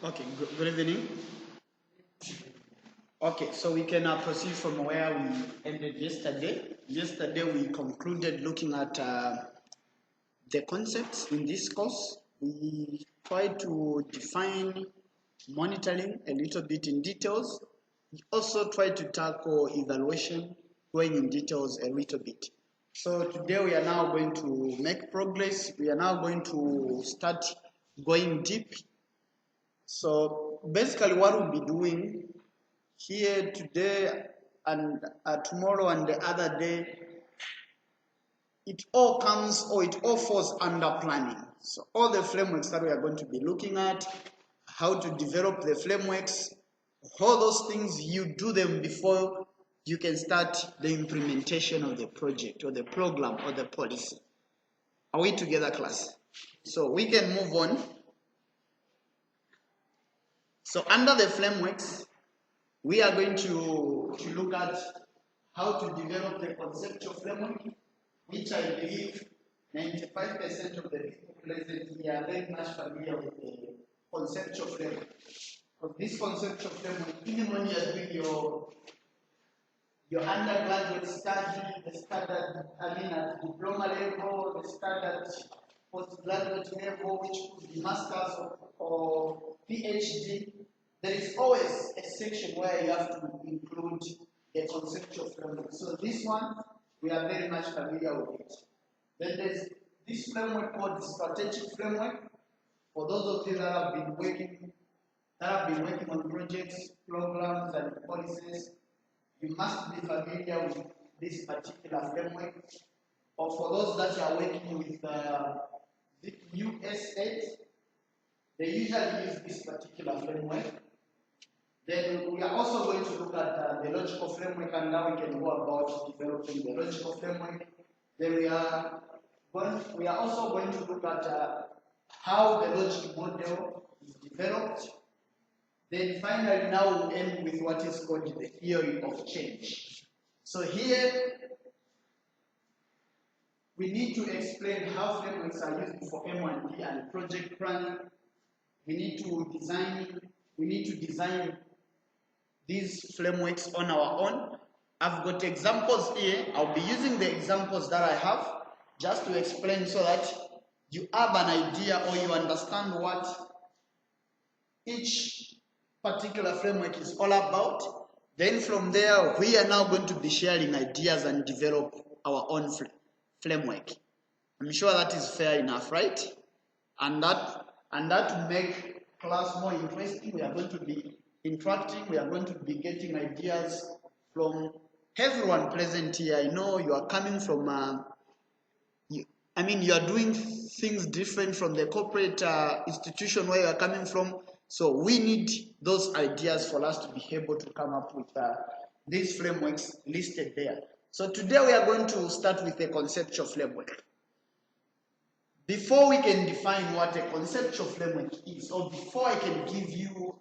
Okay, good evening. Okay, so we can proceed from where we ended yesterday. Yesterday we concluded looking at the concepts in this course. We tried to define monitoring a little bit in details. We also tried to tackle evaluation going in details a little bit. So today we are now going to make progress. We are now going to start going deep. So basically what we'll be doing here today and tomorrow and the other day, it all falls under planning. So all the frameworks that we are going to be looking at, how to develop the frameworks, all those things, you do them before you can start the implementation of the project or the program or the policy. Are we together, class? So we can move on. So under the frameworks, we are going to look at how to develop the conceptual framework, which I believe 95% of the people present here are very much familiar with the conceptual framework. But this conceptual framework, even when you are doing your undergraduate study, the standard, at diploma level, the standard postgraduate level, which could be master's or PhD, there is always a section where you have to include the conceptual framework. So this one, we are very much familiar with it. Then there's this framework called the strategic framework. For those of you that have been working on projects, programs, and policies, you must be familiar with this particular framework. Or for those that are working with the USAID, they usually use this particular framework. Then we are also going to look at the logical framework, and now we can go about developing the logical framework. Then we are also going to look at how the logic model is developed. Then finally, now we'll end with what is called the theory of change. So here, we need to explain how frameworks are used for M&E and project planning. We need to design these frameworks on our own. I've got examples here. I'll be using the examples that I have just to explain so that you have an idea or you understand what each particular framework is all about. Then from there, we are now going to be sharing ideas and develop our own framework. I'm sure that is fair enough, right? And that to make class more interesting, we are going to be interacting, we are going to be getting ideas from everyone present here. I know you are coming from, you are doing things different from the corporate institution where you are coming from. So we need those ideas for us to be able to come up with these frameworks listed there. So today we are going to start with a conceptual framework. Before we can define what a conceptual framework is, or before I can give you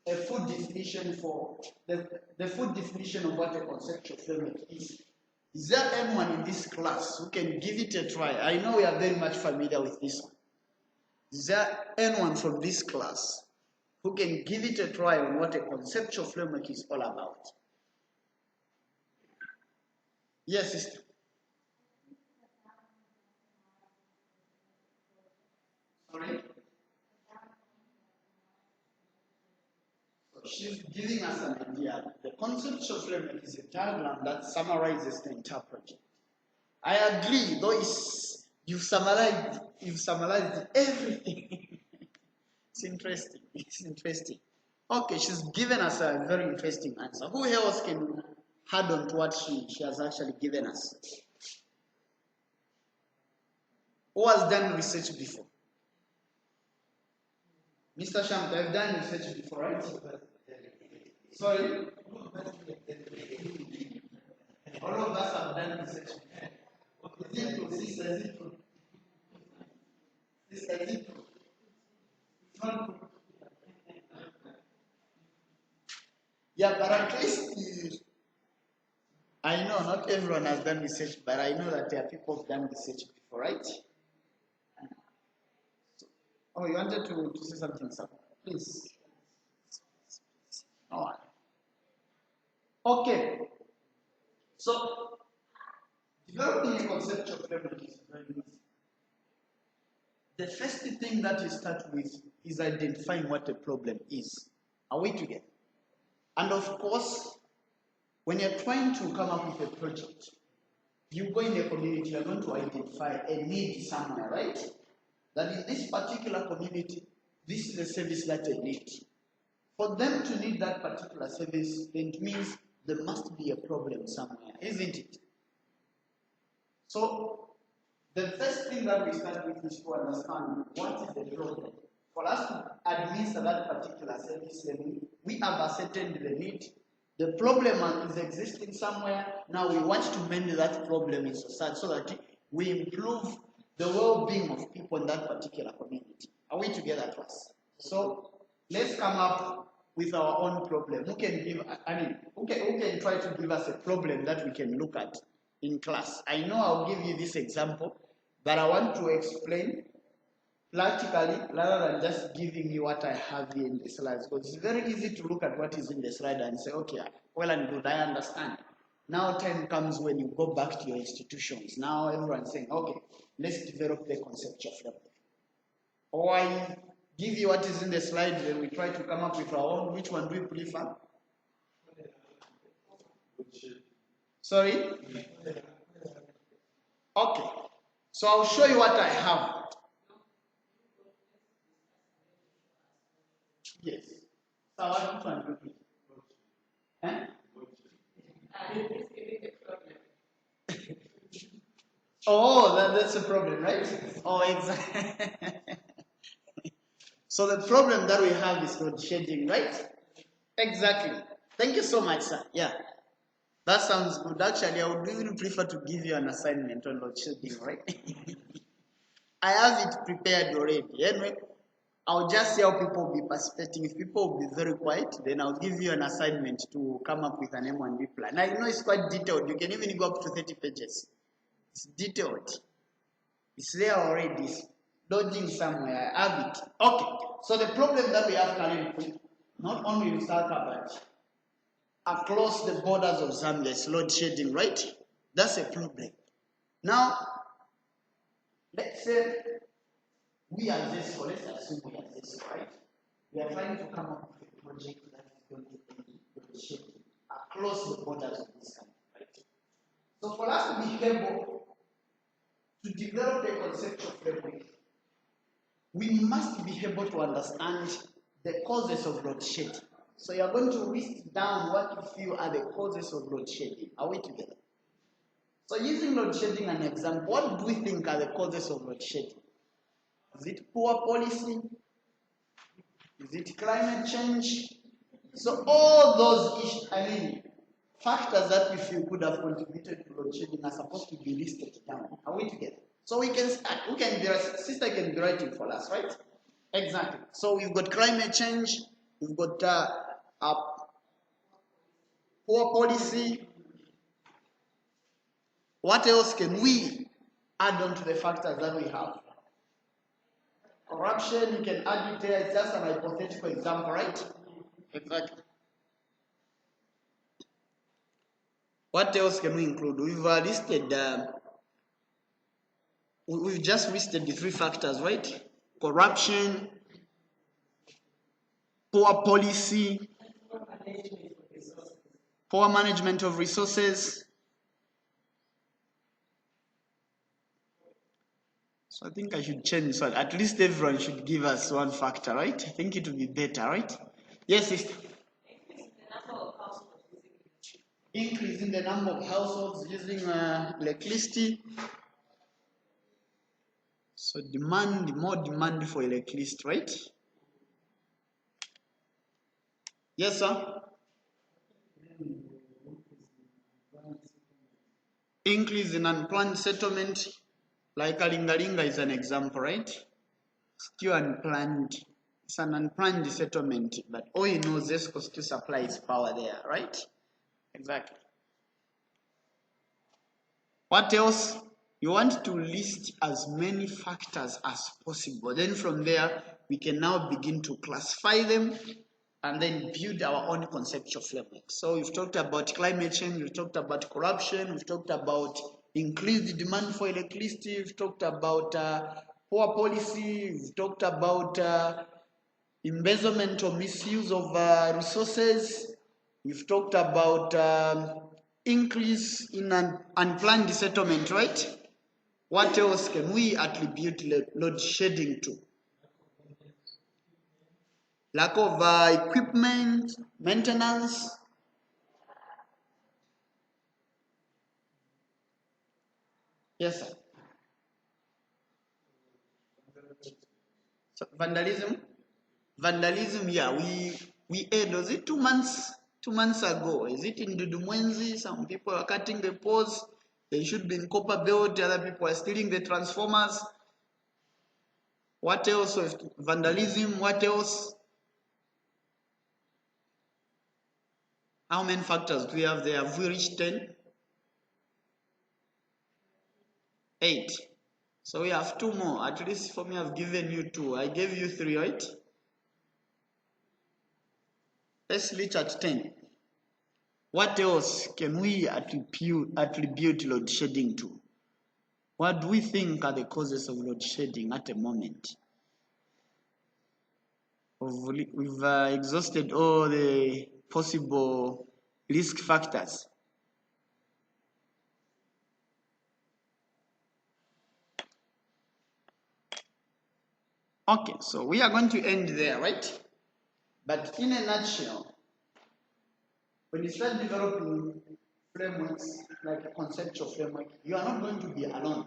a full definition for the full definition of what a conceptual framework is there anyone in this class who can give it a try? I know we are very much familiar with this one. Is there anyone from this class who can give it a try on what a conceptual framework is all about? Yes, sister. Sorry? She's giving us an idea. The conceptual framework is a diagram that summarizes the entire project. I agree, though you've summarized everything. It's interesting. Okay, she's given us a very interesting answer. Who else can add on to what she has actually given us? Who has done research before? Mr. Shamta, I've done research before, right? Sorry? All of us have done research before. Is it true, sister? Is it true? Sister, is it true? It's not true. Yeah, but at least I know not everyone has done research, but I know that there are people who've done research before, right? So, oh, you wanted to say something, sir? Please. Alright. Okay. So developing a conceptual framework is very easy. The first thing that you start with is identifying what a problem is. Are we together? And of course, when you're trying to come up with a project, you go in a community, you're going to identify a need somewhere, right? That in this particular community, this is a service that they need. For them to need that particular service, then it means there must be a problem somewhere, isn't it? So, the first thing that we start with is to understand what is the problem. For us to administer that particular service, we have ascertained the need. The problem is existing somewhere. Now we want to mend that problem in society so that we improve the well-being of people in that particular community. Are we together, class? So let's come up with our own problem. Who can give? Who can try to give us a problem that we can look at in class? I know I'll give you this example, but I want to explain practically rather than just giving you what I have here in the slides, because it's very easy to look at what is in the slide and say, okay, well and good, I understand. Now time comes when you go back to your institutions. Now everyone's saying, okay, let's develop the conceptual framework. Or I give you what is in the slide, then we try to come up with our own. Which one do you prefer? Sorry? Okay. So I'll show you what I have. Yes. So which one do you prefer? Oh, that's a problem, right? Oh, exactly. So the problem that we have is load shedding, right? Exactly. Thank you so much, sir. Yeah. That sounds good. Actually, I would even prefer to give you an assignment on load shedding, right? I have it prepared already. Anyway, I'll just see how people will be participating. If people will be very quiet, then I'll give you an assignment to come up with an M&E plan. Now, you know it's quite detailed. You can even go up to 30 pages. It's detailed. It's there already. It's loading somewhere. I have it. Okay. So the problem that we have currently, not only in South but across the borders of Zambia, is load shedding, right? That's a problem. Now, let's say we are this, so let's assume we are this, right? We are trying to come up with a project that is going to be load shedding across the borders of this country, right? So for us to be able to develop a conceptual framework, we must be able to understand the causes of load shedding. So you are going to list down what you feel are the causes of load shedding. Are we together? So using load shedding an example, what do we think are the causes of load shedding? Is it poor policy? Is it climate change? So all those issues, factors that we feel could have contributed to load shedding are supposed to be listed down. Are we together? So we can start. Sister can be writing for us, right? Exactly. So we've got climate change, we've got poor policy. What else can we add on to the factors that we have? Corruption, you can add it there. It's just an hypothetical example, right? Exactly. What else can we include? We've listed, we've just listed the 3 factors, right? Corruption, poor policy, poor management of resources. So I think I should change so at least everyone should give us 1 factor, right? I think it will be better, right? Yes, sister. Increase in the number of households using electricity. So more demand for electricity, right? Yes, sir. Increase in unplanned settlement, like Alingalinga is an example, right? Still unplanned. It's an unplanned settlement, but all you know is Zesco still supplies power there, right? Exactly. What else? You want to list as many factors as possible. Then from there, we can now begin to classify them and then build our own conceptual framework. So we've talked about climate change, we've talked about corruption, we've talked about increased demand for electricity, we've talked about poor policy, we've talked about embezzlement or misuse of resources, we've talked about increase in unplanned settlement, right? What else can we attribute load shedding to? Lack of equipment, maintenance. Yes, sir. So vandalism. Vandalism, yeah, we aired, was it 2 months ago? Is it in Dudumwenzi? Some people are cutting the poles. They should be in copper belt. Other people are stealing the transformers. What else? Vandalism. What else? How many factors do we have there? Have we reached 10? 8. So we have 2 more. At least for me, I've given you 2. I gave you 3, right? Let's reach at 10. What else can we attribute load shedding to? What do we think are the causes of load shedding at the moment? We've exhausted all the possible risk factors. Okay, so we are going to end there, right? But in a nutshell, when you start developing frameworks like a conceptual framework, you are not going to be alone.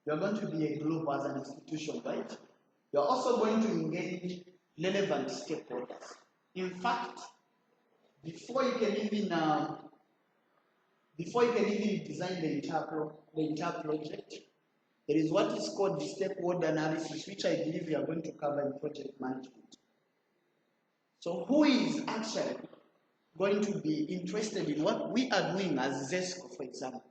You are going to be a group as an institution, right? You are also going to engage relevant stakeholders. In fact, before you can even design the entire project, there is what is called the stakeholder analysis, which I believe we are going to cover in project management. So who is actually going to be interested in what we are doing as ZESCO, for example?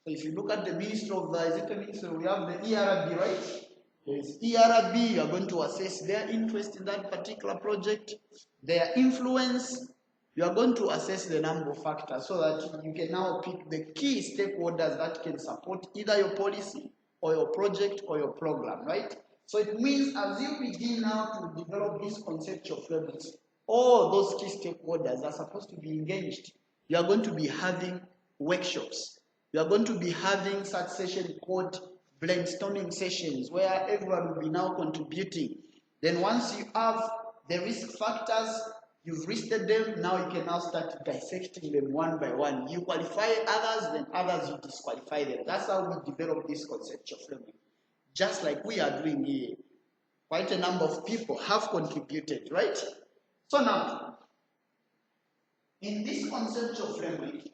So if you look at the Ministry of is it the Ministry, we have the ERB, right? There is ERB, you are going to assess their interest in that particular project, their influence. You are going to assess the number of factors so that you can now pick the key stakeholders that can support either your policy or your project or your program, right? So it means as you begin now to develop this conceptual frameworks, all those key stakeholders are supposed to be engaged. You are going to be having workshops. You are going to be having such sessions called brainstorming sessions where everyone will be now contributing. Then once you have the risk factors, you've listed them, now you can now start dissecting them one by one. You qualify others, then others you disqualify them. That's how we develop this conceptual framework. Just like we are doing here. Quite a number of people have contributed, right? So now, in this conceptual framework,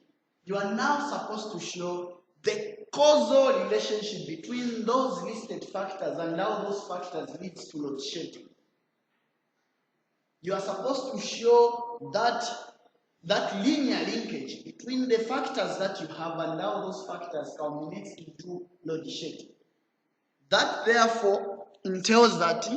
you are now supposed to show the causal relationship between those listed factors and how those factors lead to load shedding. You are supposed to show that linear linkage between the factors that you have and how those factors culminate into load shedding. That therefore entails that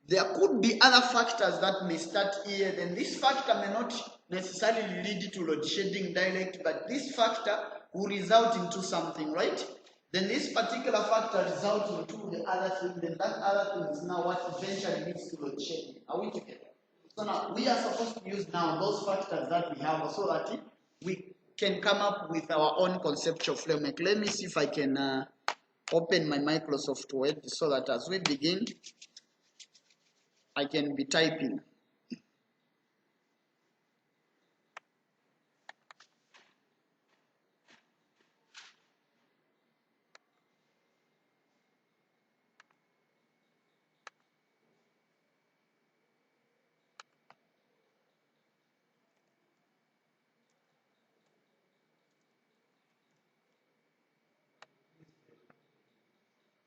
there could be other factors that may start here, then this factor may not necessarily lead to load shedding direct, but this factor will result into something, right? Then this particular factor results into the other thing, then that other thing is now what eventually leads to load shedding. Are we together? So now we are supposed to use now those factors that we have so that we can come up with our own conceptual framework. Let me see if I can open my Microsoft Word so that as we begin, I can be typing.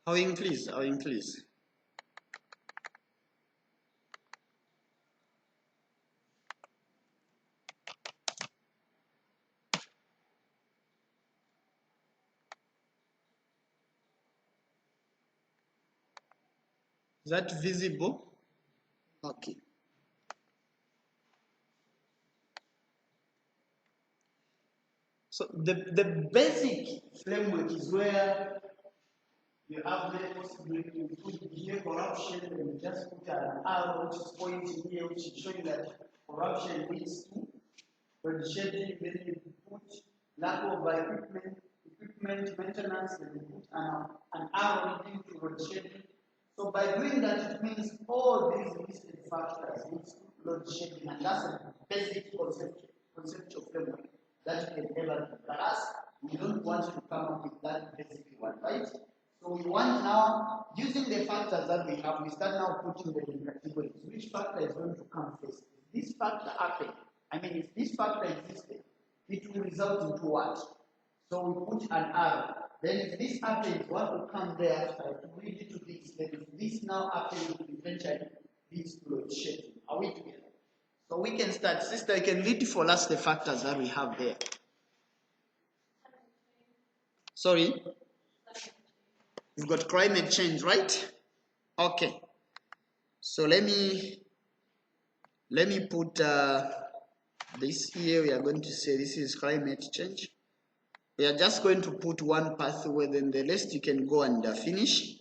Howing please, howing please. Is that visible? Okay. So the basic framework is where you have the possibility to put here corruption and just put an arrow which is pointing here, which is showing that corruption leads to load shedding. Then you put lack of equipment maintenance, and you put an arrow leading to load shedding. So by doing that, it means all these listed factors lead to load shedding, and that's a basic conceptual framework that you can ever do. But us, we don't want to come up with that basic one, right? So we want now, using the factors that we have, we start now putting them in categories. Which factor is going to come first? If this factor happened, if this factor existed, it will result into what? So we put an arrow. Then if this happens, what will come thereafter? It will lead to this. Then if this now happens, it will eventually lead to load shedding. Are we together? So we can start. Sister, you can read for us the factors that we have there. Sorry? We've got climate change, right? Okay. So let me put this here. We are going to say this is climate change. We are just going to put one pathway, then the rest you can go and finish.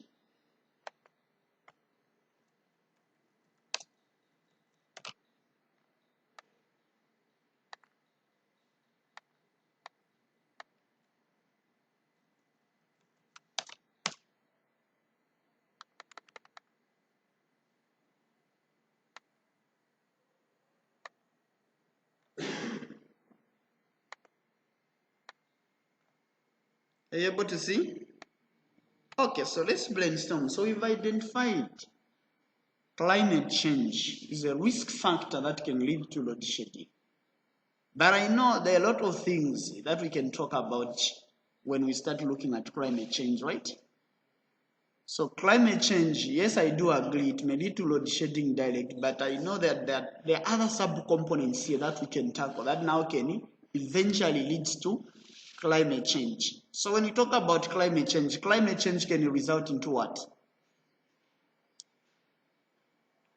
Are you able to see? Okay, so let's brainstorm. So we've identified climate change is a risk factor that can lead to load shedding. But I know there are a lot of things that we can talk about when we start looking at climate change, right? So climate change, yes, I do agree, it may lead to load shedding direct, but I know that there are other sub-components here that we can tackle that now can eventually lead to climate change. So when we talk about climate change can result into what?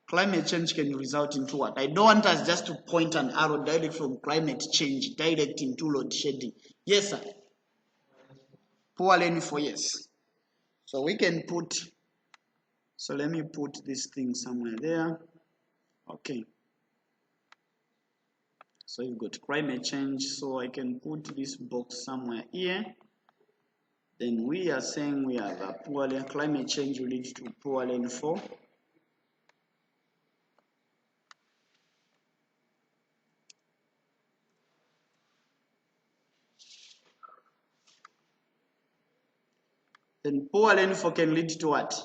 Climate change can result into what? I don't want us just to point an arrow direct from climate change direct into load shedding. Yes, sir. Poor rainfall, yes. So we can put, so let me put this thing somewhere there. Okay. So you've got climate change, so I can put this box somewhere here. Then we are saying we have a poor climate change will lead to poor rainfall. Then poor rainfall can lead to what?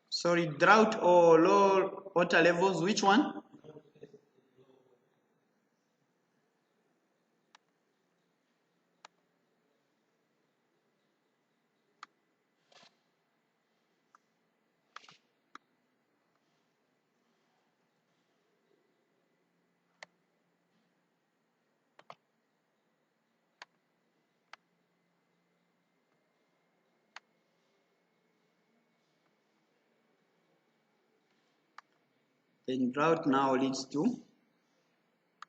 Sorry, drought or low water levels, which one? Then drought now leads to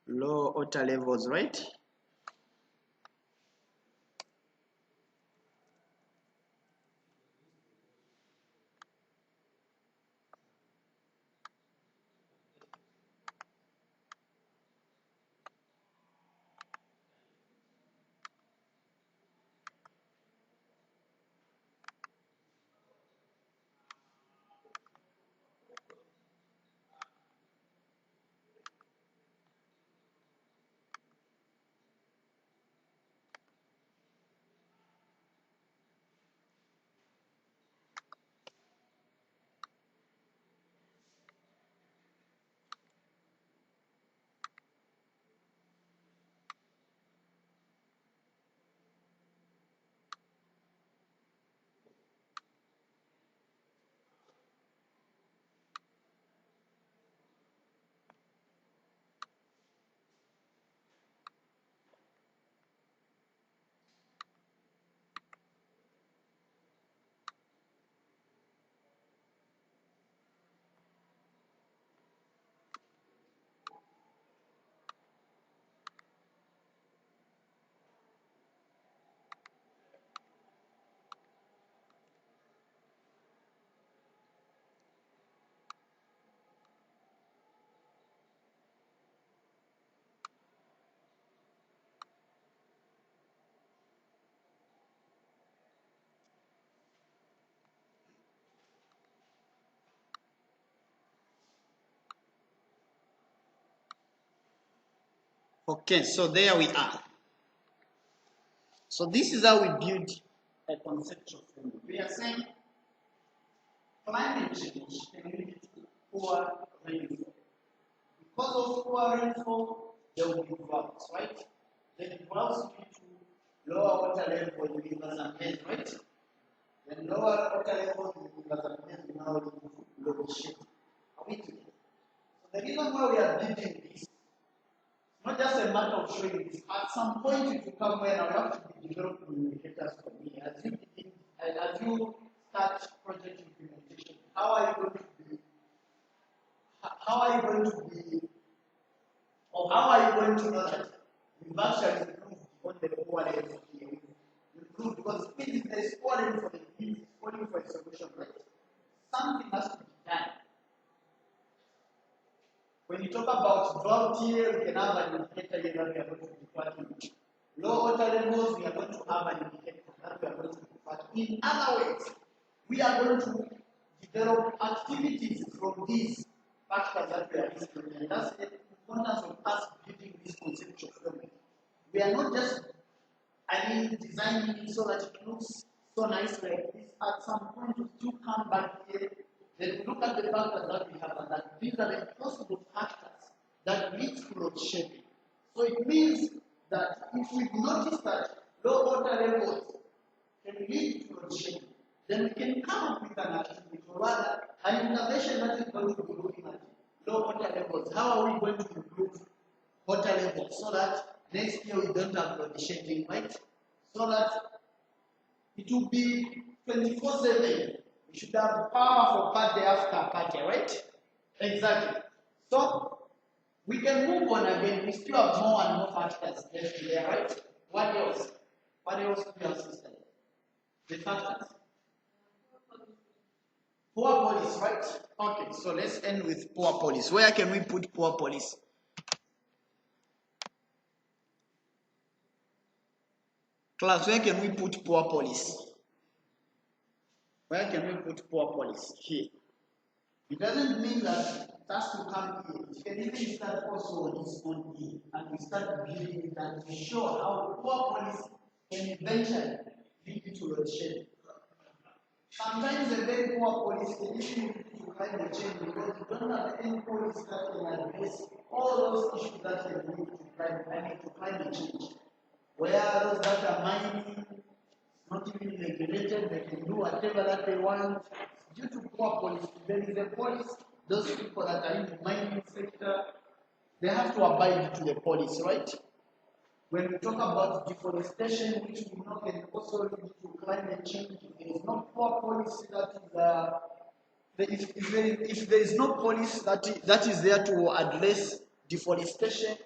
low water levels, right? Okay, so there we are. So this is how we build a conceptual framework. We are saying climate change can lead to poor rainfall. Because of poor rainfall, there will be droughts, right? Then droughts lead to lower water level in rivers and lakes, right? Then lower water level in rivers and lakes will now lead to low shedding. Are we together? So the reason why we are building this, not just a matter of showing this. At some point, it will come where now we have to be developing indicators for me. As you start project implementation, how are you going to be, or how are you going to know that we've actually improved on the poor level here? Improved because it means there is calling for the needs, calling for a solution, right? Something has to be done. When you talk about drought here, we can have an indicator here that we are going to be tracking. Low water levels, we are going to have an indicator that we are going to be tracking. In other words, we are going to develop activities from these factors that we are listing. And that's the importance of us building this conceptual framework. We are not just, designing it so that it looks so nice like this. At some point, we do come back here. Then we look at the factors that we have, and that these are the possible factors that lead to load shedding. So it means that if we notice that low water levels can lead to load shedding, then we can come up with an activity, or rather, an intervention that is going to be looking at low water levels. How are we going to improve water levels so that next year we don't have load shedding, right? So that it will be 24/7. We should have power for party after party, right? Exactly. So we can move on again. We still have more and more factors left there, right? What else? What else do you have, sister? The factors. Poor police, right? Okay, so let's end with poor police. Where can we put poor police? Class, where can we put poor police? Where can we put poor police? Here. It doesn't mean that it has to come here. It can even start also on its own here. And we start building it and to show how poor policy can eventually lead to load shedding. Sometimes a very poor policy can even lead to climate change because you don't have any policy that can address all those issues that can lead to climate change. Where those that are mining, not even regulated, they can do whatever that they want. Due to poor policy, there is a policy, those people that are in the mining sector, they have to abide to the policy, right? When we talk about deforestation, which we know can also lead to climate change, if there is no poor policy if there is no policy that is there to address deforestation,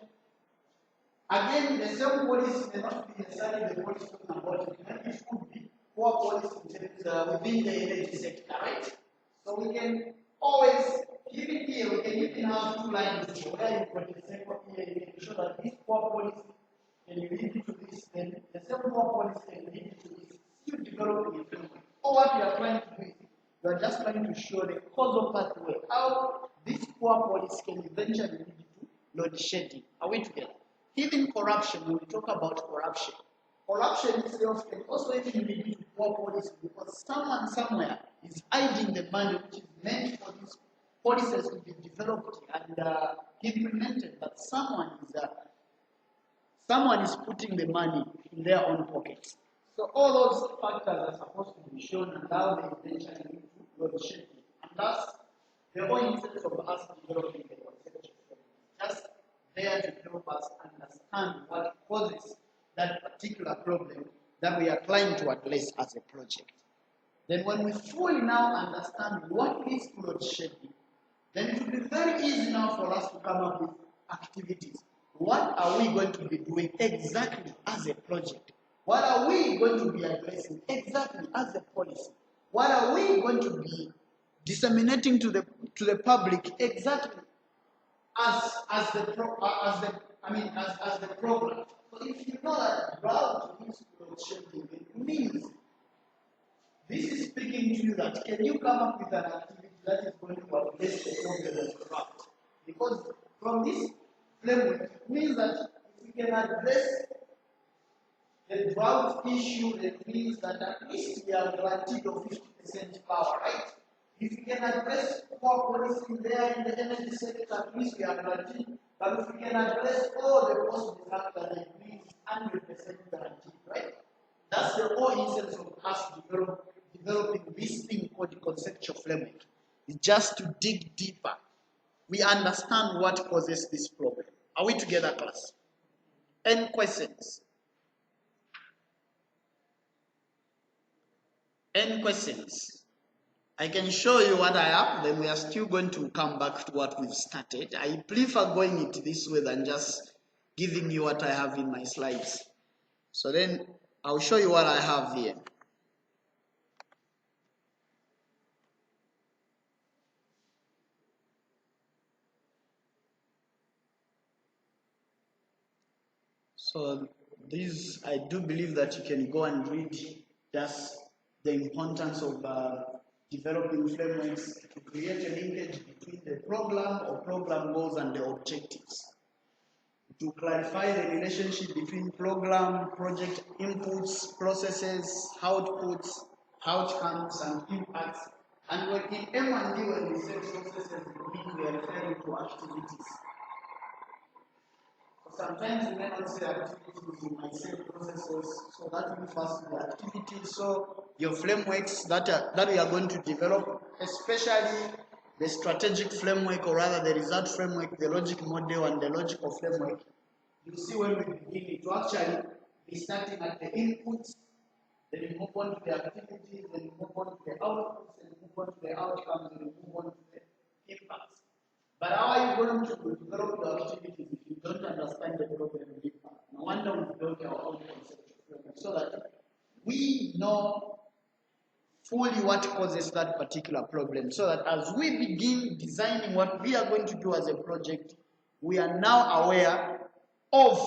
again, the same policy may not be necessarily the policy talking about it. Maybe it could be poor policy within the energy sector, right? So we can always, even here, we can even have two lines here, where you put the same here, you can show that this poor policy can lead to this, then the same poor policy can lead to this. Still developing a framework. Or what we are trying to do is, we are just trying to show the causal pathway, how this poor policy can eventually lead to load shedding. Are we together? Even corruption, when we talk about corruption, corruption itself can also even lead to poor policy because someone somewhere is hiding the money which is meant for these policies to be developed and implemented, but someone is putting the money in their own pockets. So all those factors are supposed to be shown and how they eventually lead to load shedding. And that's the whole instance of us developing the conception. Just there to help us understand what causes that particular problem that we are trying to address as a project. Then when we fully now understand what is load shedding, then it will be very easy now for us to come up with activities. What are we going to be doing exactly as a project? What are we going to be addressing exactly as a policy? What are we going to be disseminating to the public exactly as the program? So if you know that drought is load shedding, it means this is speaking to you that can you come up with an activity that is going to address the problem of drought? Because from this framework, it means that we can address the drought issue, that means that at least we are guaranteed of 50% power, right? If we can address poor policy there in the energy sector, at least we are guaranteed. But if we can address all the post-disaster, that means 100% guaranteed, right? That's the whole essence of us developing this thing called the conceptual framework. It's just to dig deeper. We understand what causes this problem. Are we together, class? Any questions? Any questions? I can show you what I have, then we are still going to come back to what we've started. I prefer going it this way than just giving you what I have in my slides. So then I'll show you what I have here. So this, I do believe that you can go and read just the importance of developing frameworks to create a linkage between the program or program goals and the objectives. To clarify the relationship between program, project inputs, processes, outputs, outcomes, and impacts. And when in M&E, when we say processes, we are referring to activities. Sometimes we may not say activities, we might say processes, so that refers to the activities. So your frameworks that we are going to develop, especially the strategic framework, or rather the result framework, the logic model, and the logical framework, you see when we begin it to actually be starting at the inputs, then we move on to the activities, then we move on to the outputs, then we move on to the outcomes, then we move on to the impacts. But how are you going to develop your activities if you don't understand the problem deeper? No wonder we built our own conceptual framework so that we know fully what causes that particular problem, so that as we begin designing what we are going to do as a project, we are now aware of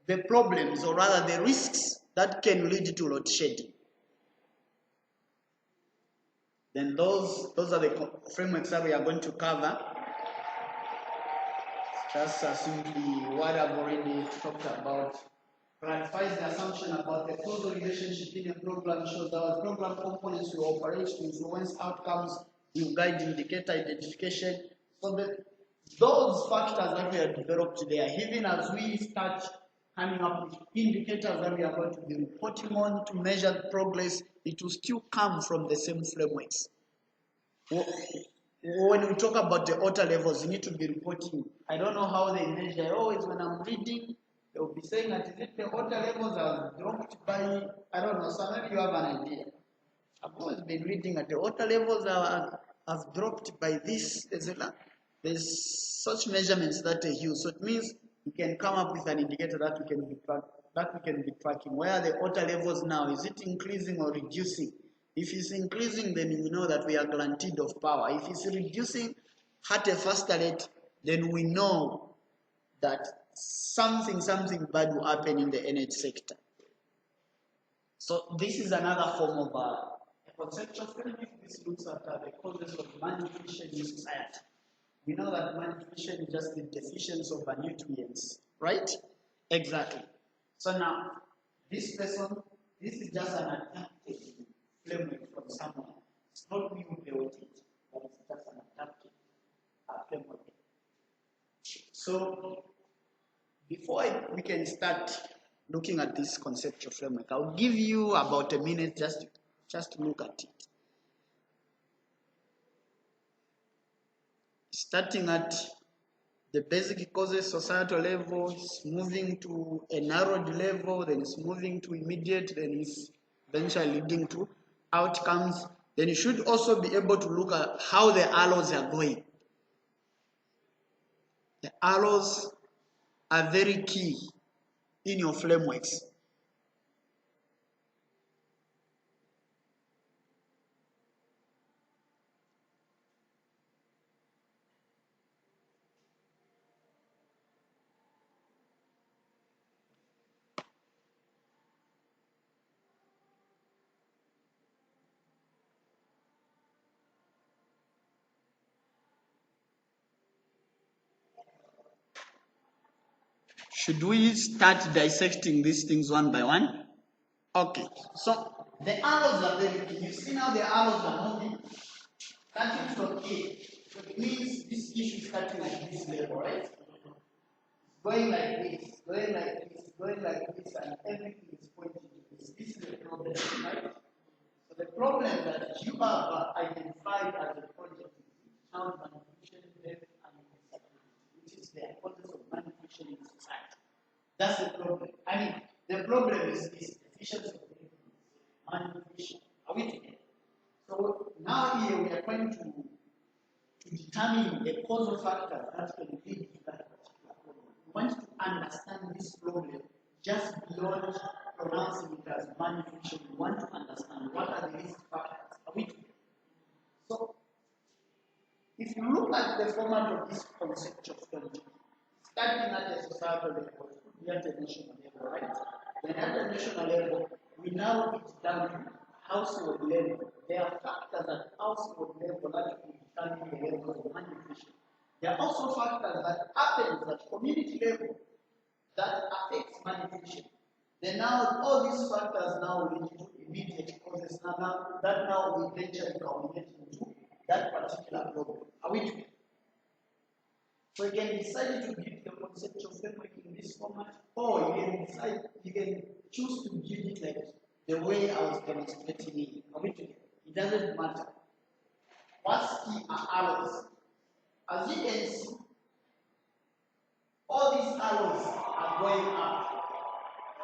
the problems, or rather the risks that can lead to load shedding. Then those are the frameworks that we are going to cover. Just simply what I've already talked about. Clarifies the assumption about the causal relationship in a program, shows our program components will operate to influence outcomes, will guide indicator identification. So those factors that we have developed there, even as we start coming up with indicators that we are going to be reporting on to measure progress, it will still come from the same frameworks. When we talk about the water levels, you need to be reporting. I don't know how they measure. Always when I'm reading, they will be saying that if the water levels are dropped by, I don't know, so maybe you have an idea. I've always been reading that the water levels have dropped by this. There's such measurements that they use. So it means you can come up with an indicator that we can be tracking. Where are the water levels now? Is it increasing or reducing? If it's increasing, then we know that we are guaranteed of power. If it's reducing at a faster rate, then we know that something bad will happen in the energy sector. So this is another form of a conceptual framework. This looks at the causes of malnutrition in society. We know that malnutrition is just the deficiency of nutrients, right? Exactly. So now, this lesson, this is just an adaptive framework from someone. It's not we who built it, but it's just an adaptive framework. So, before we can start looking at this conceptual framework, I'll give you about a minute just to look at it. Starting at the basic causes societal level, it's moving to a narrowed level, then it's moving to immediate, then it's eventually leading to outcomes. Then you should also be able to look at how the arrows are going. The arrows are very key in your frameworks. Should we start dissecting these things one by one? Okay, so the arrows are there. You see now the arrows are moving. Starting from A. So it means this issue is starting at this level, right? Going like this, going like this, going like this, and everything is pointing to this. This is the problem, right? So the problem that you have identified as a project is child malnutrition, death, and disability, which is the importance of malnutrition in society. That's the problem. I mean, the problem is this deficiency of malnutrition. Are we together? So now here we are trying to determine the causal factors that can lead to that particular problem. We want to understand this problem just beyond pronouncing it as malnutrition. We want to understand what are the risk factors. Are we together? So if you look at the format of this concept of control, starting at the societal level, it could be at the national level, right? Then at the national level, we now get down to household level. There are factors at household level that will determine the level of malnutrition. There are also factors that happen at community level that affects malnutrition. Then now all these factors now lead to immediate causes that now will eventually culminate into that particular problem. Are we together? So you can decide to give the conceptual framework in this format, or you can choose to give it like the way I was demonstrating it. Are we together? It doesn't matter. What's key are arrows. As you can see, all these arrows are going up,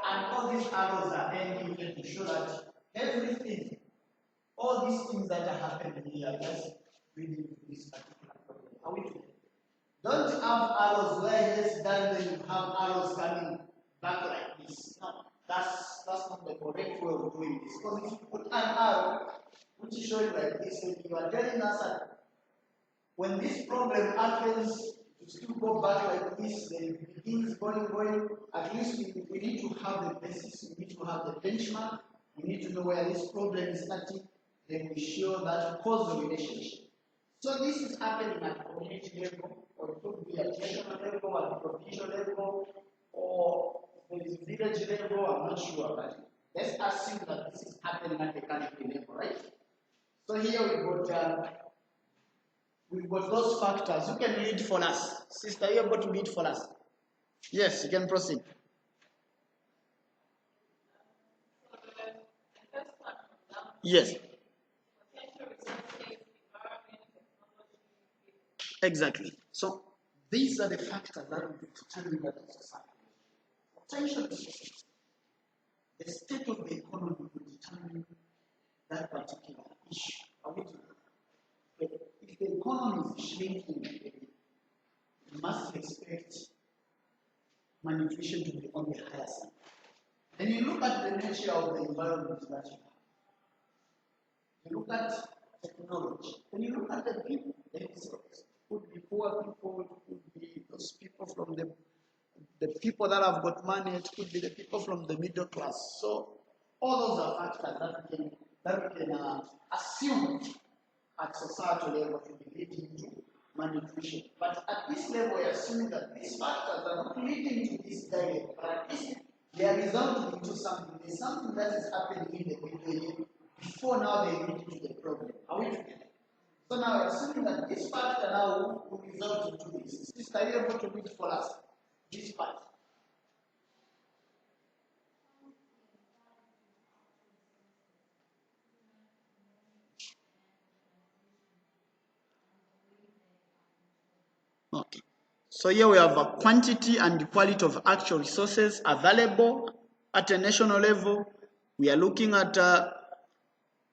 and all these arrows are ending to show that everything, all these things that are happening here are just leading to this particular problem. Are we together? Don't have arrows where yes, then you have arrows coming back like this. No, that's not the correct way of doing this. Because if you put an arrow which is showing like this, then you are telling us that when this problem happens, to still go back like this, then it begins going. At least we need to have the basis, we need to have the benchmark, we need to know where this problem is starting, then we show that causal relationship. So this is happening at community level, or it could be at national level, at provincial level, or village level, I'm not sure, but let's assume that this is happening at the country level, right? So here we've got those factors. You can read for us. Sister, you're able to read for us. Yes, you can proceed. Yes. Exactly. So these are the factors that will determine that society. Potential resources. The state of the economy will determine that particular issue. Are we together? If the economy is shrinking, you must expect malnutrition to be on the higher side. Then you look at the nature of the environment that you have. You look at technology. Then you look at the people themselves. Could be poor people, it could be those people from the people that have got money, it could be the people from the middle class. So all those are factors that we can assume at societal level to be leading to malnutrition. But at this level, we are assuming that these factors are not leading to this direct, but at least they are resulting into something. There's something that is happening in the people before now they lead to the problem. Are we together? So now we're assuming that this factor now will result into this. Sister, are you able to read for us this part? Okay. So here we have a quantity and quality of actual resources available at a national level. We are looking at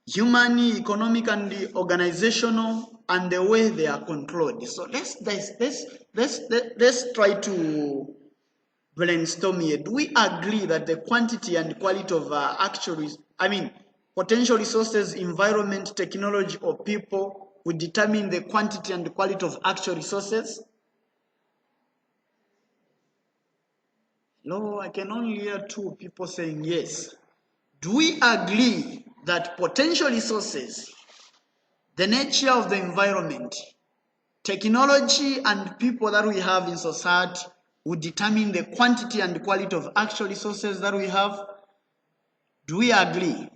human, economic, and organizational, and the way they are controlled. So let's try to brainstorm here. Do we agree that the quantity and quality of potential resources, environment, technology, or people would determine the quantity and the quality of actual resources? No, I can only hear two people saying yes. Do we agree that potential resources, the nature of the environment, technology, and people that we have in society would determine the quantity and quality of actual resources that we have. Do we agree?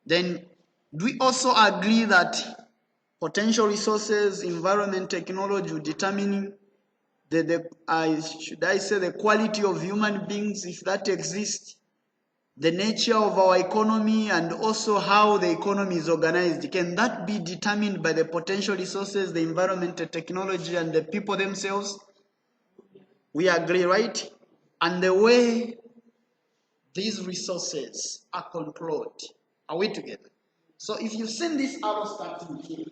Then do we also agree that potential resources, environment, technology will determine should I say the quality of human beings, if that exists, the nature of our economy, and also how the economy is organized? Can that be determined by the potential resources, the environment, the technology, and the people themselves? We agree, right? And the way these resources are controlled. Are we together? So if you've seen this arrow starting here,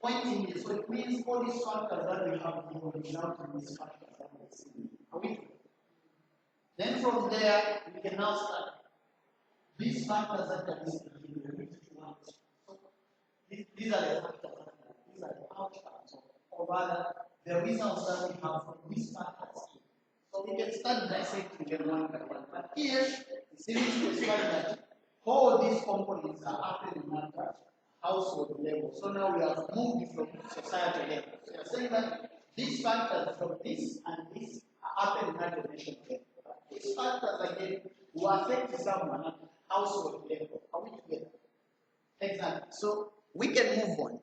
pointing it, so it means all these factors that we have here will result in these factors that we see. Are we together? Then from there, we can now start these factors that are listed here, which we want. So these are the factors that are, these are the outcomes, or rather, the results that we have from these factors. So we can start dissecting them one by one. But here, it's really specified that all these components are happening at household level. So now we have moved from society level. So we are saying that these factors from this and this are happening at the nation level. But these factors again will affect someone at household level. Are we together? Exactly. So we can move on.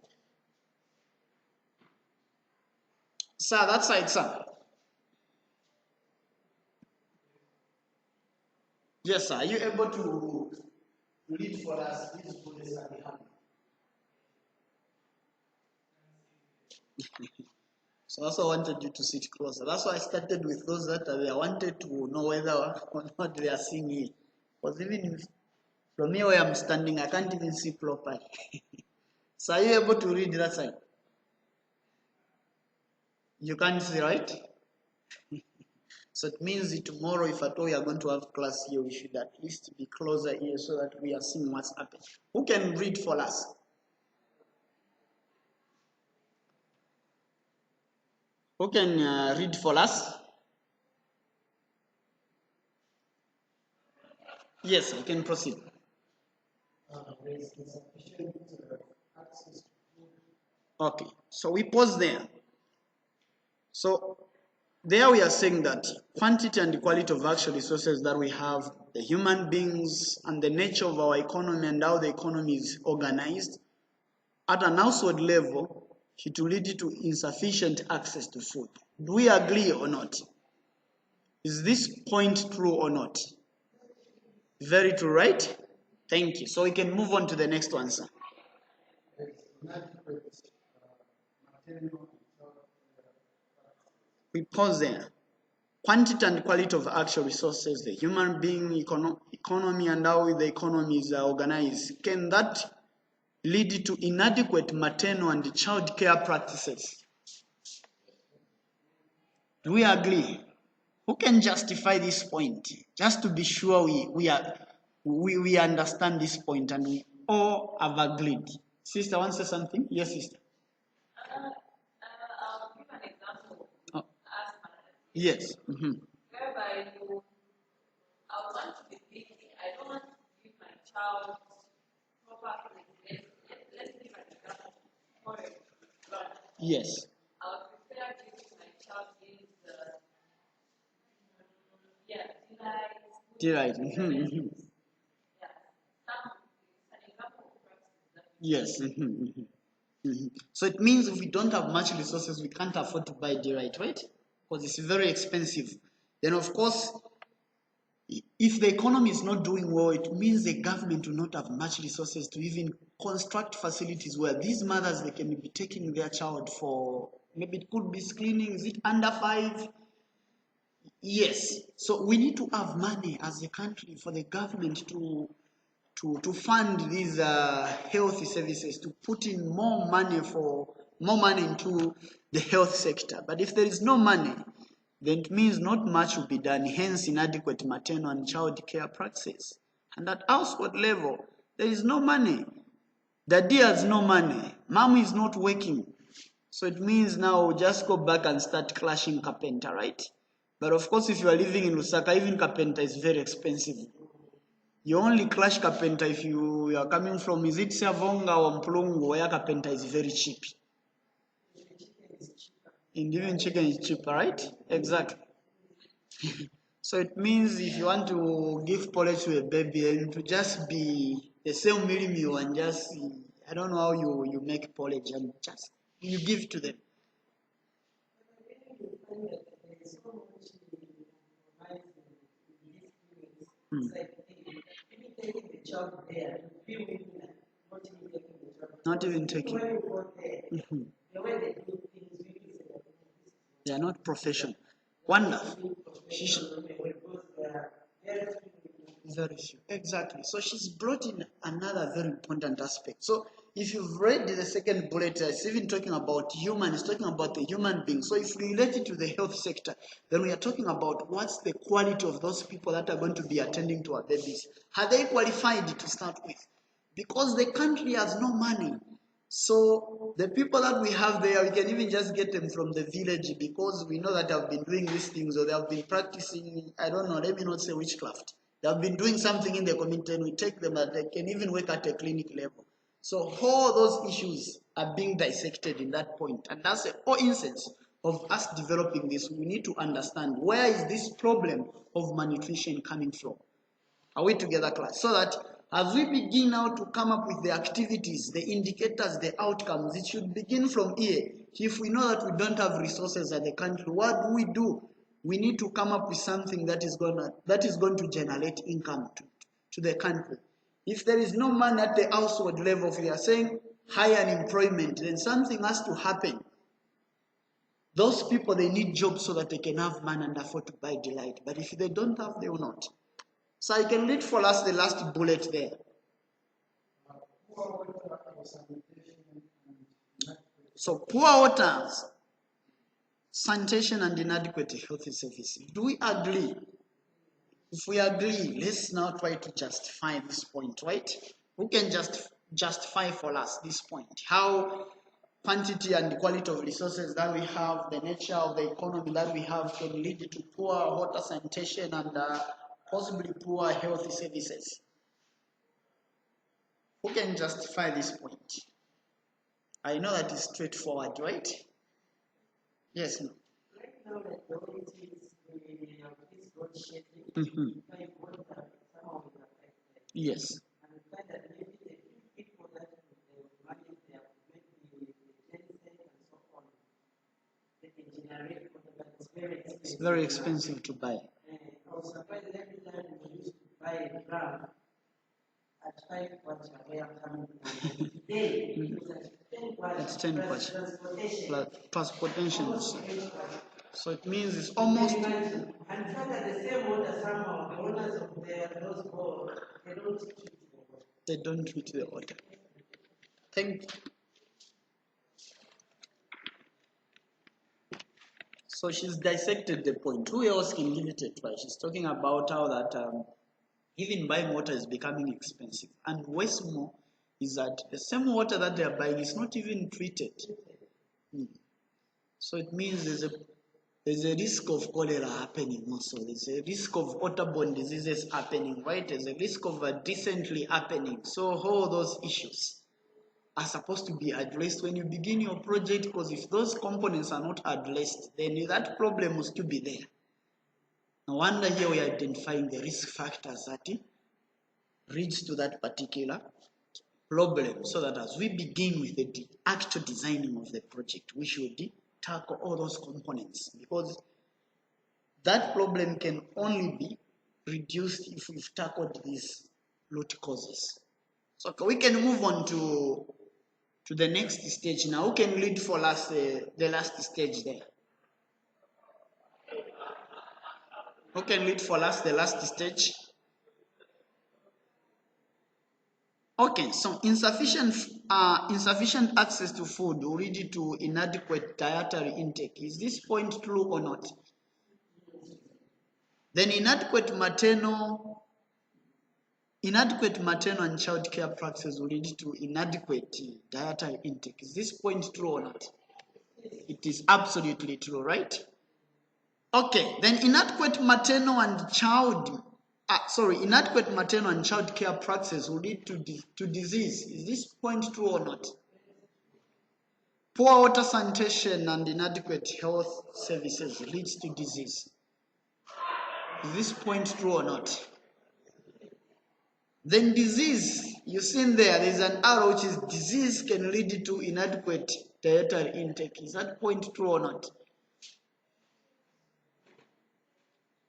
Sir, that side, sir. Yes, sir. Are you able to read for us these bullets that we have? So I also wanted you to sit closer. That's why I started with those that are there. I wanted to know whether or not they are seeing it. Because even if, from here where I'm standing, I can't even see properly. So are you able to read that side? You can't see, right? So it means that tomorrow, if at all we are going to have class here, we should at least be closer here so that we are seeing what's happening. Who can read for us? Who can read for us? Yes, we can proceed. Okay, so we pause there. So there we are saying that quantity and quality of actual resources that we have, the human beings and the nature of our economy and how the economy is organized, at an household level, it will lead to insufficient access to food. Do we agree or not? Is this point true or not? Very true, right? Thank you. So we can move on to the next one, sir. We pause there. Quantity and quality of actual resources, the human being, economy, and how the economies are organized. Can that lead to inadequate maternal and child care practices? Do we agree? Who can justify this point? Just to be sure we understand this point and we all have agreed. Sister, want to say something? Yes, sister. I'll give an example. Oh. Yes. Whereby I want to be thinking, I don't want to give my child proper food. Let's give an example. Yes. I would prefer giving my child Delight. Yeah, some an example of practice. Yes. So it means if we don't have much resources, we can't afford to buy delight, right? Because it's very expensive. Then of course, if the economy is not doing well, it means the government will not have much resources to even construct facilities where these mothers, they can be taking their child for, maybe it could be screening. Is it under 5? Yes. So we need to have money as a country for the government to fund these health services, to put in more money into the health sector. But if there is no money, then it means not much will be done, hence inadequate maternal and child care practices. And at household level, there is no money. Daddy has no money. Mom is not working. So it means now just go back and start clashing carpenter, right? But of course, if you are living in Lusaka, even carpenter is very expensive. You only clash carpenter if you are coming from, is it Savonga or Mplungu, where carpenter is very cheap. Indian chicken is cheaper, right? Exactly. So it means if you want to give porridge to a baby, then to just be the same meal and just, I don't know how you make porridge and just you give to them. Hmm. Not even taking. Mhm. They are not professional. Wonderful. She should, very few. Exactly. So she's brought in another very important aspect. So if you've read the second bullet, it's even talking about human, it's talking about the human being. So if we relate it to the health sector, then we are talking about what's the quality of those people that are going to be attending to our babies. Are they qualified to start with? Because the country has no money. So the people that we have there, we can even just get them from the village because we know that they have been doing these things or they have been practicing, I don't know, let me not say witchcraft. They have been doing something in the community and we take them and they can even work at a clinic level. So all those issues are being dissected in that point. And that's a whole instance of us developing this. We need to understand where is this problem of malnutrition coming from. Are we together, class? So that as we begin now to come up with the activities, the indicators, the outcomes, it should begin from here. If we know that we don't have resources at the country, what do? We need to come up with something that is going to generate income to the country. If there is no money at the household level, if we are saying high unemployment, then something has to happen. Those people, they need jobs so that they can have money and afford to buy delight. But if they don't have, they will not. So I can read for us the last bullet there. So poor water, sanitation and inadequate health services. Do we agree? If we agree, let's now try to justify this point, right? Who can just justify for us this point? How quantity and quality of resources that we have, the nature of the economy that we have can lead to poor water sanitation and possibly poor health services. Who can justify this point? I know that is straightforward, right? Yes, no. Mm-hmm. Yes. It's very expensive to buy. That's 10 plus transportation. So it means it's almost. They don't treat the water. Thank you. So she's dissected the point. Who else can give it a try? She's talking about how that even buying water is becoming expensive. And what's more is that the same water that they are buying is not even treated. So it means there's a risk of cholera happening also. There's a risk of waterborne diseases happening, right? There's a risk of dysentery happening. So all those issues are supposed to be addressed when you begin your project, because if those components are not addressed, then that problem will still be there. No wonder here we are identifying the risk factors that leads to that particular problem, so that as we begin with the actual designing of the project, we should tackle all those components, because that problem can only be reduced if we've tackled these root causes. So we can move on to the next stage now. Who can lead for us the last stage there? Who can lead for us the last stage? Okay, so insufficient access to food will lead to inadequate dietary intake. Is this point true or not? Then inadequate maternal and child care practices will lead to inadequate dietary intake. Is this point true or not? It is absolutely true, right? Okay, then inadequate maternal and child care practices will lead to disease. Is this point true or not? Poor water sanitation and inadequate health services leads to disease. Is this point true or not? Then disease, you see in there's an arrow which is disease can lead to inadequate dietary intake. Is that point true or not?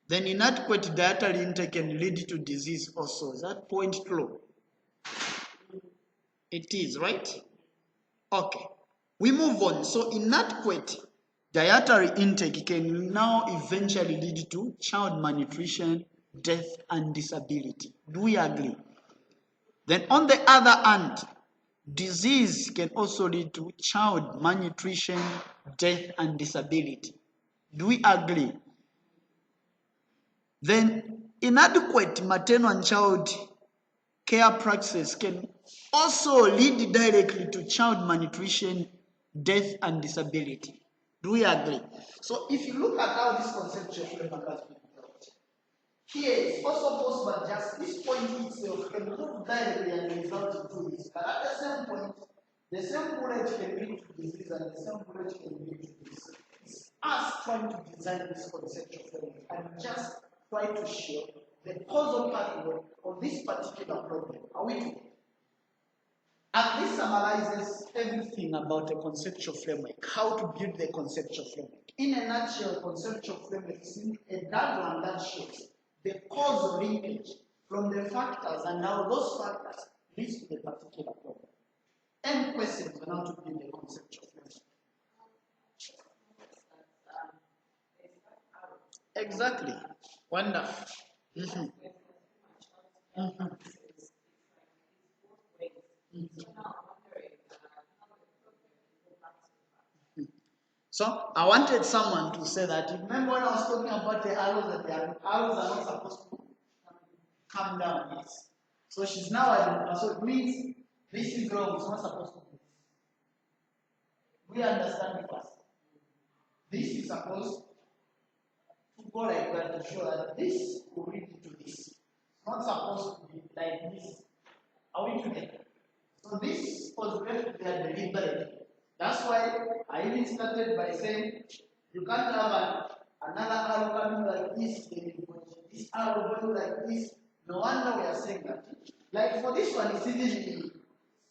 Then inadequate dietary intake can lead to disease also. Is that point true? It is, right? Okay. We move on. So inadequate dietary intake can now eventually lead to child malnutrition, death, and disability. Do we agree? Then on the other hand, disease can also lead to child malnutrition, death, and disability. Do we agree? Then inadequate maternal and child care practices can also lead directly to child malnutrition, death, and disability. Do we agree? So if you look at how this conceptual framework has been developed, here it's also possible just this point itself can move directly and result into this. But at the same point, the same bullet can lead to disease and the same bullet can lead to this. It's us trying to design this conceptual framework and just try to show the causal pathway of this particular problem. Are we together? And this summarizes everything about a conceptual framework, how to build the conceptual framework. In a nutshell, conceptual framework is a diagram that shows the causal linkage from the factors and how those factors lead to the particular problem. Any questions on how to build a conceptual framework? Exactly. Wonderful. So I wanted someone to say that. Remember when I was talking about the arrows that the arrows are not supposed to come down. Yes. So she's now identified. So it means this is wrong. It's not supposed to be this. We understand it first. This is supposed to go like that to show that this will lead to this. It's not supposed to be like this. Are we together? So this was left there deliberately. That's why I even started by saying you can't have another arrow coming like this, this arrow going like this. No wonder we are saying that. Like for this one, it's even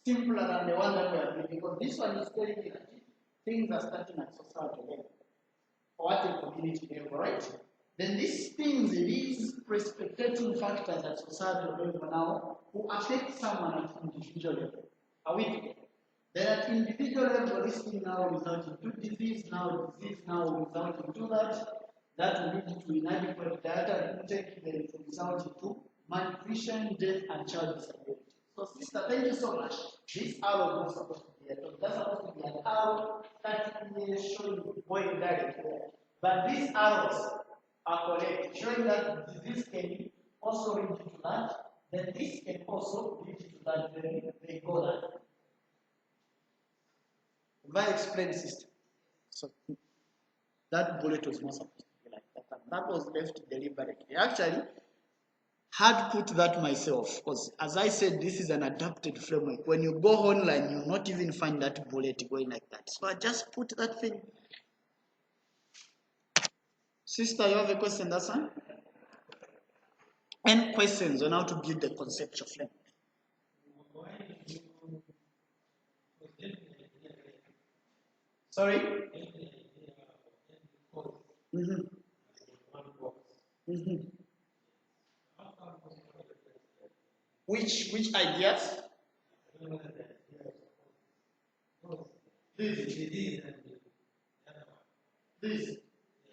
simpler than the one that we are doing because this one is telling you that things are starting at societal level or at a community level, right? Then these things, these precipitating factors at societal level now will affect someone at individual level. Are we together? Then at individual level, this thing now result into disease now result into that will lead to inadequate dietary intake, then it will result into malnutrition, death, and child disability. So sister, thank you so much. This arrow is not supposed to be a dot. That's supposed to be an arrow that is showing going directly. But these arrows are correct, showing that disease can also lead to that, then this can also lead to that, then they go that. Have I explained, sister? So that bullet was not supposed to be like that. And that was left deliberately. Actually, had put that myself, because as I said, this is an adapted framework. When you go online, you'll not even find that bullet going like that. So I just put that thing. Sister, you have a question, that's one? Any questions on how to build the conceptual framework? Sorry? Mm-hmm. Mm-hmm. Which ideas?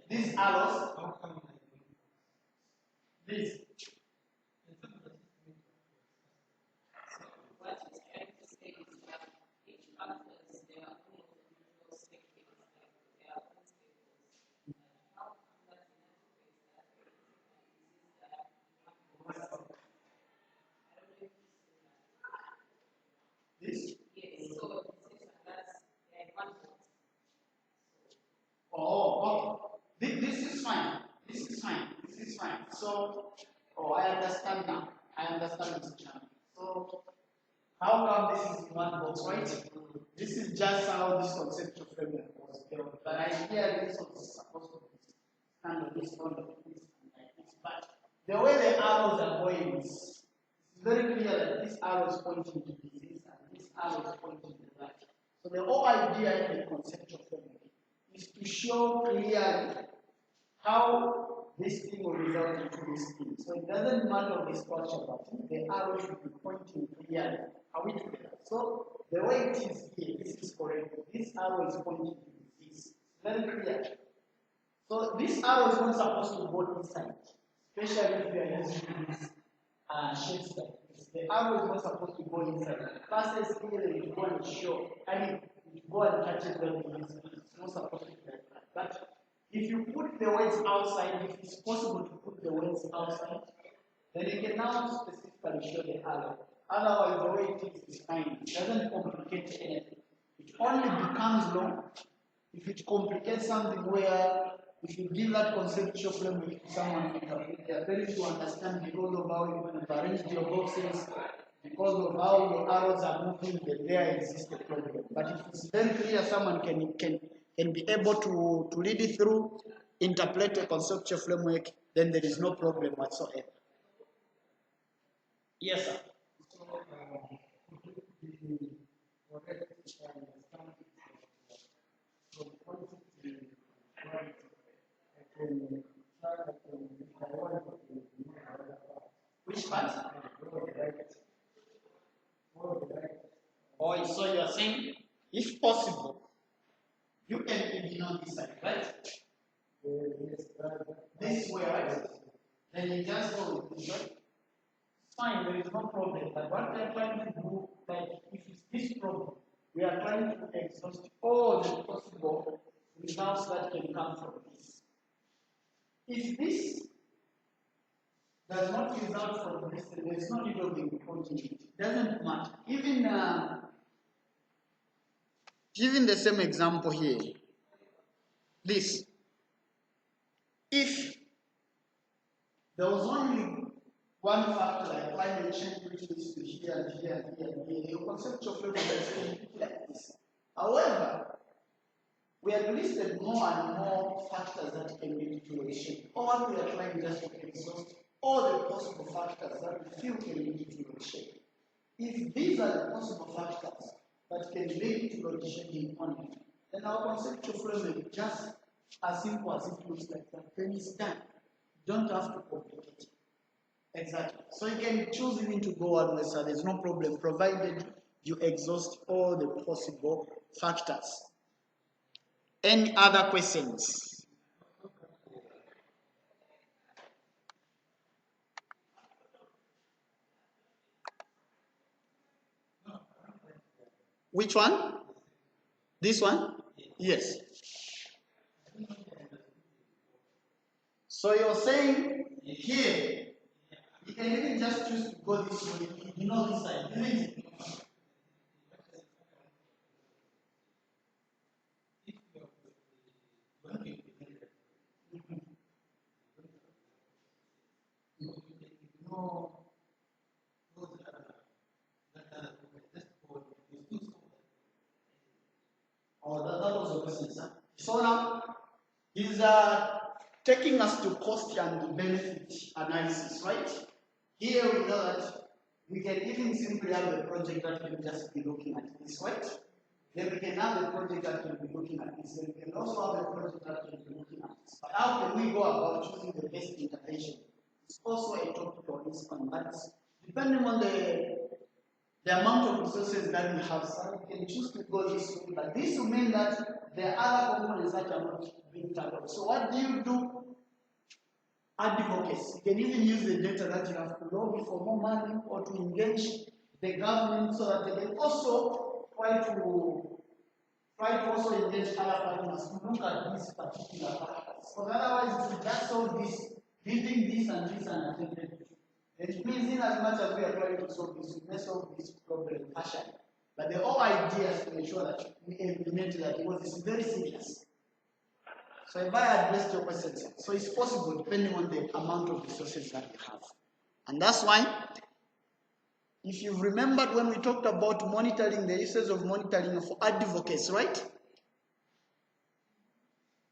These arrows. This. What he's trying to say is that each factor is their own individual stakeholders, like their own stakeholders. And how come that inadequate that disease that I don't know if This? yes, so disease and that's their content. Oh, okay. This is fine. This is fine. This is fine. So, oh, I understand now. I understand this channel. So, how come this is in one box, right? This is just how this conceptual framework was built. But idea this was supposed to be kind of this, kind of this, and like this. But the way the arrows are going is very clear that this arrow is pointing to this, and this arrow is pointing to that. So the whole idea in the conceptual framework is to show clearly how this thing will result into this thing. So it doesn't matter the structure, but the arrow should be pointing clearly how it will. So the way it is here, this is correct. This arrow is pointing to this. Very clear. So this arrow is not supposed to go inside, especially if you are using this shapes like this. The arrow is not supposed to go inside. Passes clearly it go and show. I mean, it go and touch it when it is. It's not supposed to be like that. But if you put the words outside, if it's possible to put the words outside, then you can now specifically show the arrow. Otherwise, the way it is fine. It doesn't complicate anything. It only becomes long if it complicates something where if you give that conceptual framework to someone, they are ready to understand because of how you can arrange your boxes, because of how your arrows are moving, then there exists a problem. But if it's very clear, someone can be able to read it through, interpret a conceptual framework, then there is no problem whatsoever. Yes, sir. So, the correct which part? Oh, so you are saying, if possible, you can ignore this side, right? This way, right? Then you just go with this, right? It's fine, there is no problem. But what we are trying to do, like, if it's this problem, we are trying to exhaust all the possible results that can come from this. If this does not result from this, then there is no need of being continued. It doesn't matter. Given the same example here, this, if there was only one factor like climate change which leads to here and here and here and here, your conceptual framework is going to be like this. However, we have listed more and more factors that can lead to a shape. Or what we are trying just to exhaust all the possible factors that we feel can lead to a shape. If these are the possible factors that can lead to load shedding only, then our conceptual framework just as simple as it looks like that, then it's done. You don't have to complicate it. Exactly. So you can choose even to go one way, so there's no problem, provided you exhaust all the possible factors. Any other questions? Which one? This one? Yes. So you're saying here, you can even just choose to go this way, you know this side, isn't it? Oh, that was the question, sir. So now, he's taking us to cost and benefit analysis, right? Here we know that we can even simply have a project that can just be looking at this, right? Then we can have a project that can be looking at this. Then we can also have a project that can be looking at this. But how can we go about choosing the best intervention? It's also a topic on this one. But depending on the amount of resources that we have, so we can choose to go this way. But this will mean that there are other components that are not being tackled. So what do you do? Advocacy. You can even use the data that you have to lobby for more money or to engage the government so that they can also try to also engage other partners to look at these particular factors. Because otherwise, if we just solve this, leaving this and attended to, it means in as much as we are trying to solve this, we may solve this problem partially. But the whole idea is to ensure that we implement that because it's very serious. So if I addressed your question, so it's possible depending on the amount of resources that you have. And that's why If you've remembered when we talked about monitoring, the uses of monitoring for advocates, right?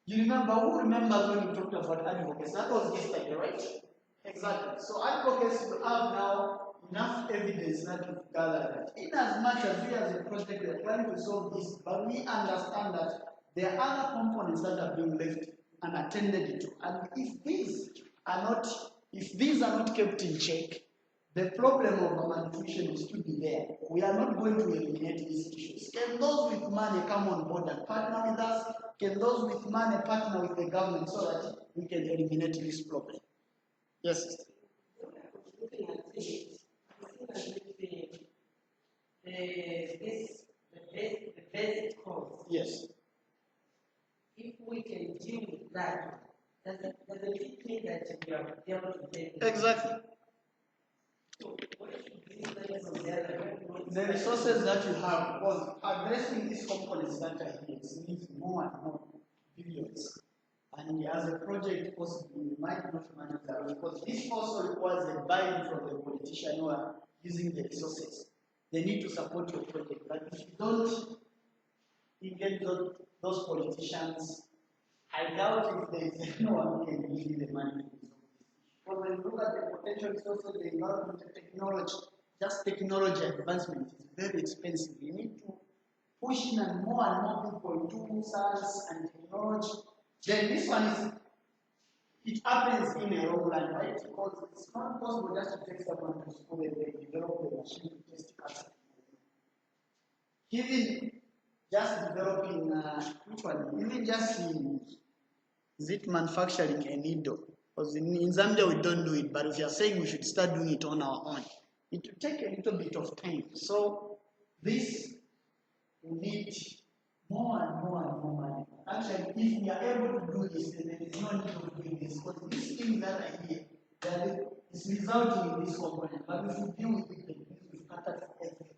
You remember, who remembers when we talked about advocates? That was yesterday, right? Exactly. So advocates will have now enough evidence that we've gathered. In as much as we as a project we are trying to solve this, but we understand that there are other components that are being left unattended to. And if these are not kept in check, the problem of malnutrition will still be there. We are not going to eliminate these issues. Can those with money come on board and partner with us? Can those with money partner with the government so that we can eliminate this problem? Yes, sister. Looking at it, I think the basic cause. Yes. If we can deal with that, doesn't it mean that we are able to take it? Exactly. So what should be the The resources that you have, because addressing these components that are here needs more and more billions. And as a project, possibly you might not manage that because this also requires a buy-in from the politician who are using the resources. They need to support your project. But if you don't engage those politicians, I doubt if there is anyone who can give you the money. Because when you look at the potential resources, the environment, the technology, just technology advancement is very expensive. You need to push in and more people into science and technology. Then this one is, it happens in a wrong line, right? Because it's not possible just to take someone to school and they develop the machine to test cancer. Even just developing, which one? Even just is it manufacturing a needle? Because in Zambia we don't do it, but if you are saying we should start doing it on our own, it will take a little bit of time. So this we need more and more money. Actually, if we are able to do this, then there is no need of doing this. Because these things that are here, that is resulting in this component. But if we deal with it, then we cater for everything.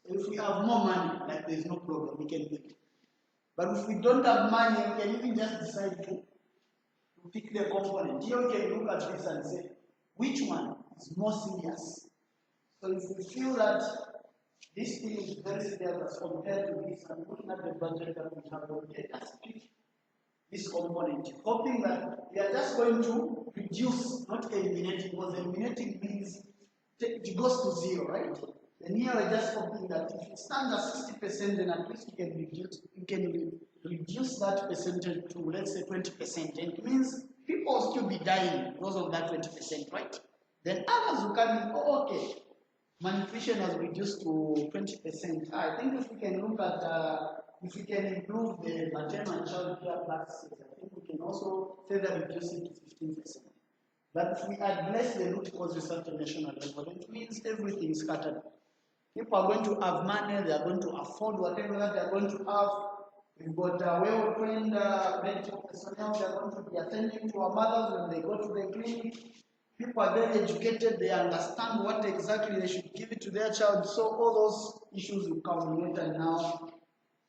So if we have more money, like there is no problem, we can do it. But if we don't have money, we can even just decide to pick the component. Here we can look at this and say, which one is more serious? So if we feel that this thing is very serious as compared to this, and looking at the budget that we have, okay, let's pick this component, hoping that we are just going to reduce, not eliminating, because eliminating means it goes to zero, right? And here we're just hoping that if it stands at 60%, then at least you can reduce that percentage to, let's say, 20%. And it means people will still be dying because of that 20%, right? Then others will come in, oh, okay, malnutrition has reduced to 20%. I think if we can look at, if we can improve the maternal and child care practices, I think we can also further reduce it to 15%. But if we address the root causes at the national level, it means everything is scattered. People are going to have money, they are going to afford whatever that they are going to have. We've got well-trained medical personnel, they are going to be attending to our mothers when they go to the clinic. People are very educated, they understand what exactly they should give it to their child. So all those issues will culminate and now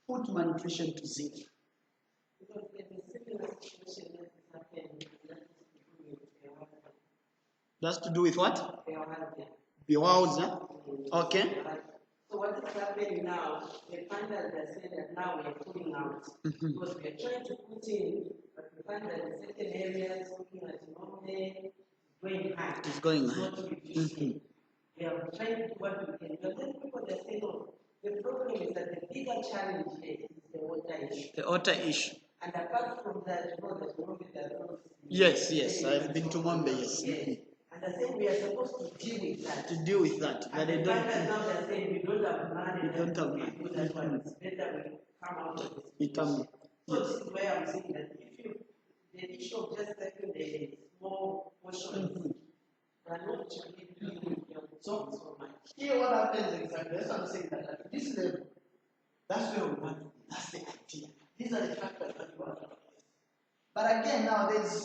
put malnutrition to zero. That's to do with what? Bewauza. Okay. So what is happening now, the funders are saying that now we are pulling out. Because we are trying to put in, but we find that in certain areas, looking at normally, going high. It's going high. Not reducing. We are trying to do what we can. But then people are saying, no, the problem is that the bigger challenge here is the water issue. The water issue. And apart from that, you know, there's Ngombe. Yes, I've been to Ngombe, yes. Yes. And I think we are supposed to deal with that. To deal with that. But they don't. Now they're saying we don't have money. We don't have money. That's why it's better we come out of this. Become. So this is where I'm saying that if you, the issue of just taking the small portion, are not really doing your so much. Here what happens exactly, that's what I'm saying, that at this level, that's where we want to be. That's the idea. These are the factors that we want to address. But again, now there's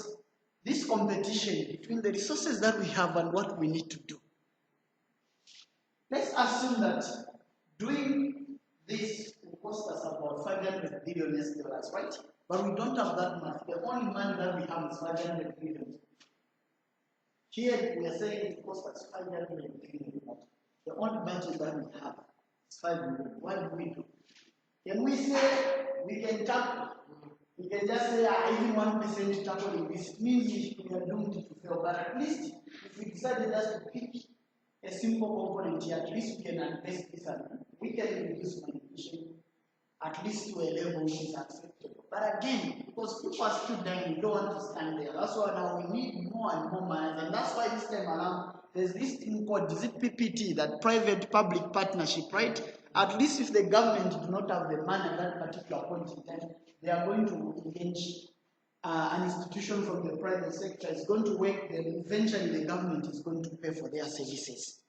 this competition between the resources that we have and what we need to do. Let's assume that doing this will cost us about $500 billion, right? But we don't have that much. The only money that we have is $500 billion. Here we are saying it costs us $500 billion. The only budget that we have is 5 million. What do we do? Can we say we can tap? We can just say even 1% tackling this. It means we are doomed to fail. But at least if we decided just to pick a simple component here, at least we can address this and we can reduce malnutrition at least to a level which is acceptable. But again, because people are still dying, we don't want to stand there. That's why now we need more and more money. And that's why this time around, there's this thing called, is it PPT, that private-public partnership, right? At least if the government do not have the money at that particular point in time, they are going to engage an institution from the private sector. It's going to work, then eventually the government is going to pay for their services.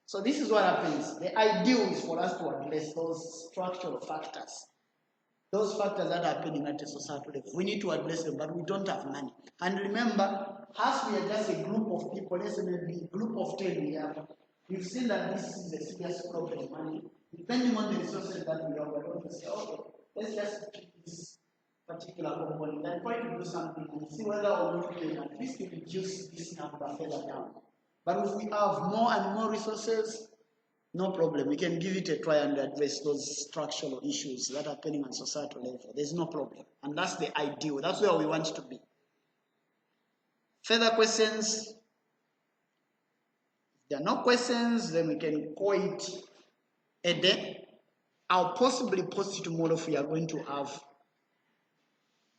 So this is what happens. The ideal is for us to address those structural factors. Those factors that are happening at a societal level. We need to address them, but we don't have money. And remember, as we are just a group of people, let's say maybe a group of 10 we have, we've seen that this is a serious problem. And depending on the resources that we have, we're going to say, okay, let's just keep this particular component and try to do something and see whether or not we can at least reduce this number further down. But if we have more and more resources, no problem. We can give it a try and address those structural issues that are happening on societal level. There's no problem. And that's the ideal. That's where we want to be. Further questions? If there are no questions, then we can call it a day. I'll possibly post it tomorrow if we are going to have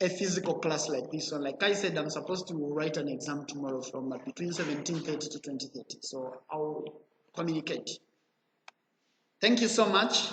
a physical class like this one. Like I said, I'm supposed to write an exam tomorrow from between 17:30 to 20:30. So I'll communicate. Thank you so much.